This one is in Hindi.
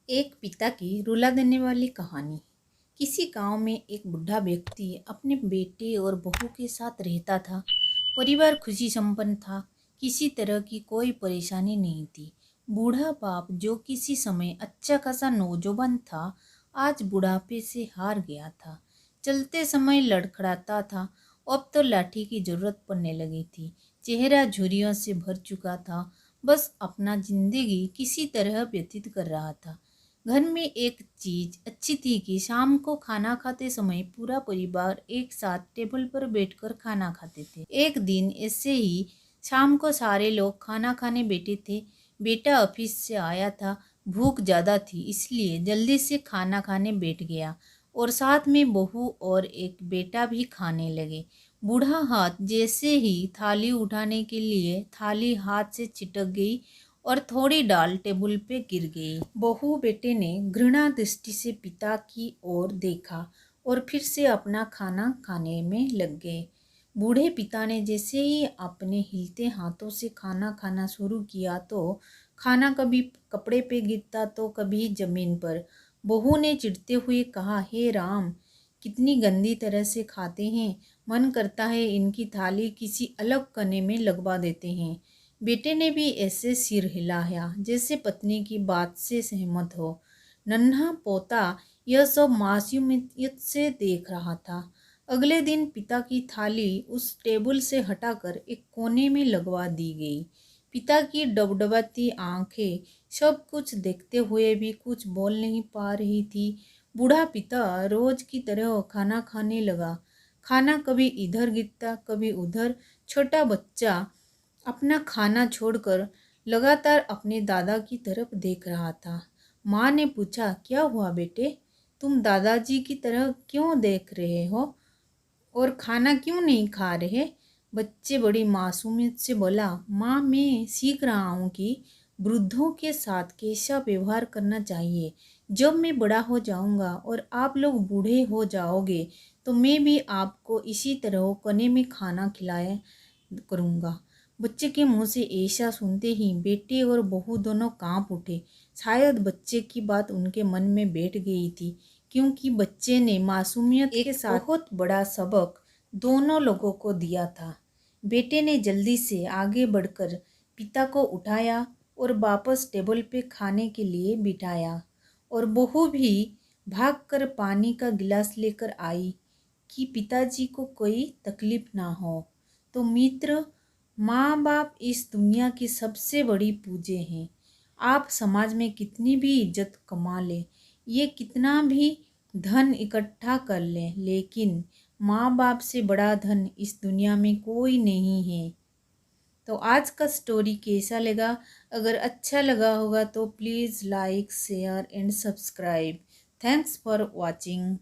एक पिता की रुला देने वाली कहानी। किसी गांव में एक बुढ़ा व्यक्ति अपने बेटे और बहू के साथ रहता था। परिवार खुशी संपन्न था। किसी तरह की कोई परेशानी नहीं थी। बूढ़ा बाप जो किसी समय अच्छा खासा नौजवान था, आज बुढ़ापे से हार गया था। चलते समय लड़खड़ाता था। अब तो लाठी की जरूरत पड़ने लगी थी। चेहरा झुर्रियों से भर चुका था। बस अपना जिंदगी किसी तरह व्यतीत कर रहा था। घर में एक चीज अच्छी थी कि शाम को खाना खाते समय पूरा परिवार एक साथ टेबल पर बैठकर खाना खाते थे। एक दिन ऐसे ही शाम को सारे लोग खाना खाने बैठे थे। बेटा ऑफिस से आया था। भूख ज़्यादा थी, इसलिए जल्दी से खाना खाने बैठ गया और साथ में बहू और एक बेटा भी खाने लगे। बूढ़ा हाथ जैसे ही थाली उठाने के लिए थाली हाथ से चिटक गई और थोड़ी दाल टेबल पे गिर गई। बहू बेटे ने घृणा दृष्टि से पिता की ओर देखा और फिर से अपना खाना खाने में लग गए। बूढ़े पिता ने जैसे ही अपने हिलते हाथों से खाना खाना शुरू किया तो खाना कभी कपड़े पे गिरता तो कभी जमीन पर। बहू ने चिढ़ते हुए कहा, हे राम, कितनी गंदी तरह से खाते हैं। मन करता है इनकी थाली किसी अलग कोने में लगवा देते हैं। बेटे ने भी ऐसे सिर हिलाया जैसे पत्नी की बात से सहमत हो। नन्हा पोता यह सब मासूमियत से देख रहा था। अगले दिन पिता की थाली उस टेबल से हटाकर एक कोने में लगवा दी गई। पिता की डबडबाती आंखें सब कुछ देखते हुए भी कुछ बोल नहीं पा रही थी। बूढ़ा पिता रोज की तरह खाना खाने लगा। खाना कभी इधर गिरता कभी उधर। छोटा बच्चा अपना खाना छोड़कर लगातार अपने दादा की तरफ देख रहा था। माँ ने पूछा, क्या हुआ बेटे, तुम दादाजी की तरह क्यों देख रहे हो और खाना क्यों नहीं खा रहे? बच्चे बड़ी मासूमियत से बोला, माँ, मैं सीख रहा हूँ कि वृद्धों के साथ कैसा व्यवहार करना चाहिए। जब मैं बड़ा हो जाऊँगा और आप लोग बूढ़े हो जाओगे तो मैं भी आपको इसी तरह कोने में खाना खिलाया करूँगा। बच्चे के मुंह से ऐसा सुनते ही बेटे और बहू दोनों कांप उठे। शायद बच्चे की बात उनके मन में बैठ गई थी, क्योंकि बच्चे ने मासूमियत के साथ बहुत बड़ा सबक दोनों लोगों को दिया था। बेटे ने जल्दी से आगे बढ़कर पिता को उठाया और वापस टेबल पे खाने के लिए बिठाया, और बहू भी भागकर पानी का गिलास लेकर आई कि पिताजी को कोई तकलीफ ना हो। तो मित्र, माँ बाप इस दुनिया की सबसे बड़ी पूजे हैं। आप समाज में कितनी भी इज्जत कमा लें, ये कितना भी धन इकट्ठा कर लें, लेकिन माँ बाप से बड़ा धन इस दुनिया में कोई नहीं है। तो आज का स्टोरी कैसा लगा? अगर अच्छा लगा होगा तो please like, share and subscribe. Thanks for watching.